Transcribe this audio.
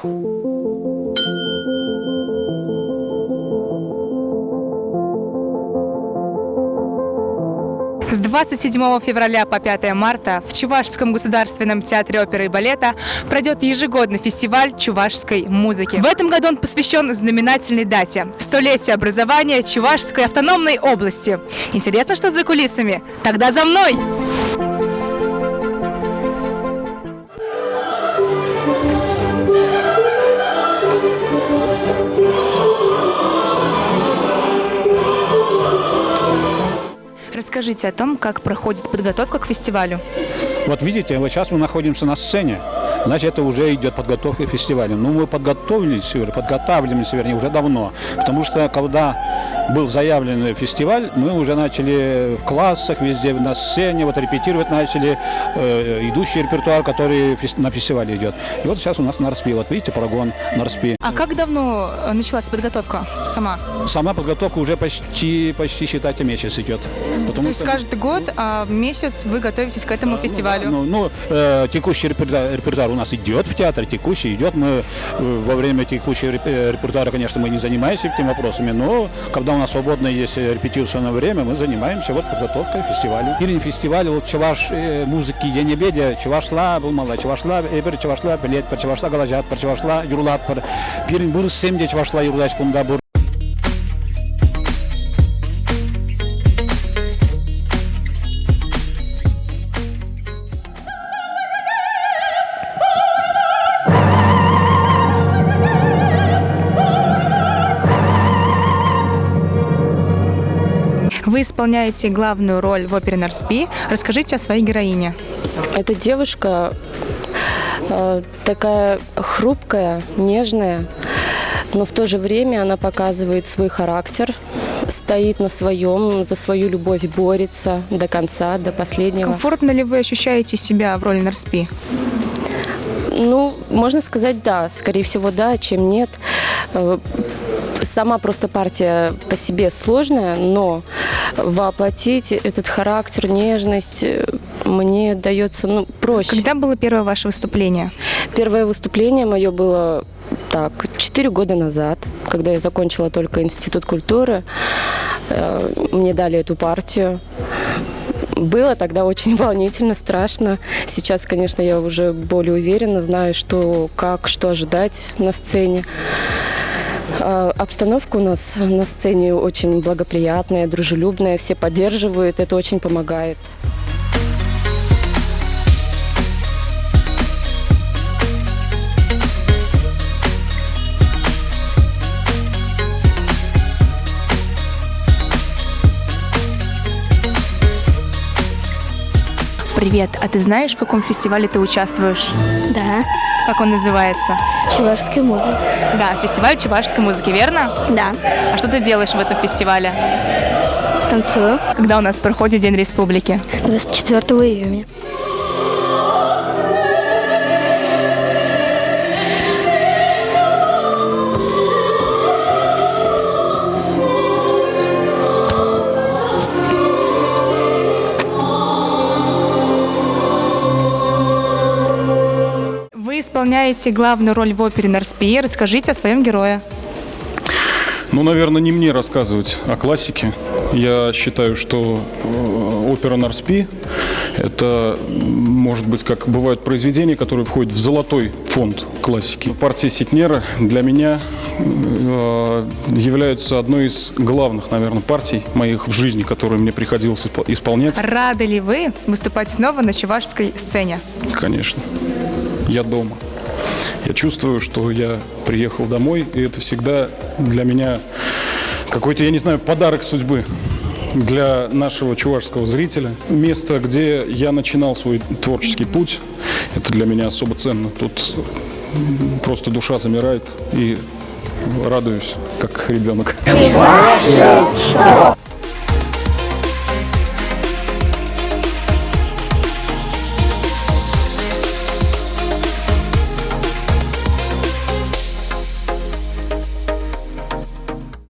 С 27 февраля по 5 марта в Чувашском государственном театре оперы и балета пройдет ежегодный фестиваль чувашской музыки. В этом году он посвящен знаменательной дате – 100-летию образования Чувашской автономной области. Интересно, что за кулисами? Тогда за мной! Расскажите о том, как проходит подготовка к фестивалю. Вот видите, вот сейчас мы находимся на сцене, значит, это уже идет подготовка к фестивалю. Но мы подготавливаемся, вернее, уже давно, потому что когда был заявлен фестиваль, мы уже начали в классах, везде на сцене, вот репетировать начали идущий репертуар, который на фестивале идет. И вот сейчас у нас на РСПИ, вот видите, прогон на РСПИ. А как давно началась подготовка сама? Сама подготовка уже почти считайте, месяц идет. То есть каждый год, месяц вы готовитесь к этому фестивалю? Текущий репертуар у нас идет в театре, текущий идет. Мы во время текущего репертуара, конечно, мы не занимаемся этими вопросами, но когда у нас свободное есть репетиционное время, мы занимаемся вот подготовкой к фестивалю. Или фестиваль вот чуваш музыки Енебедя, чувашла, булмала, чувашла, эбер, чувашла, билет, пар чувашла, галажат, пар чувашла, юрлат, пар пирин бур семде чувашла, юрлач кунда бур. Вы исполняете главную роль в опере «Нарспи». Расскажите о своей героине. Эта девушка такая хрупкая, нежная, но в то же время она показывает свой характер, стоит на своем, за свою любовь борется до конца, до последнего. Комфортно ли вы ощущаете себя в роли Нарспи? Ну, можно сказать, да. Скорее всего, да, чем нет. Сама просто партия по себе сложная, но воплотить этот характер, нежность мне дается проще. Когда было первое ваше выступление? Первое выступление мое было 4 года назад, когда я закончила только институт культуры. Мне дали эту партию. Было тогда очень волнительно, страшно. Сейчас, конечно, я уже более уверенно знаю, что ожидать на сцене. Обстановка у нас на сцене очень благоприятная, дружелюбная, все поддерживают, это очень помогает. Привет, а ты знаешь, в каком фестивале ты участвуешь? Да. Как он называется? Чувашская музыка. Да, фестиваль чувашской музыки, верно? Да. А что ты делаешь в этом фестивале? Танцую. Когда у нас проходит День Республики? 24 июня. Вы исполняете главную роль в опере «Нарспи». Расскажите о своем герое. Наверное, не мне рассказывать о классике. Я считаю, что опера «Нарспи» – это, может быть, как бывают произведения, которые входят в золотой фонд классики. Партия Ситнера для меня является одной из главных, наверное, партий моих в жизни, которые мне приходилось исполнять. Рады ли вы выступать снова на чувашской сцене? Конечно. Я дома. Я чувствую, что я приехал домой, и это всегда для меня какой-то, я не знаю, подарок судьбы для нашего чувашского зрителя. Место, где я начинал свой творческий путь, это для меня особо ценно. Тут просто душа замирает и радуюсь, как ребенок.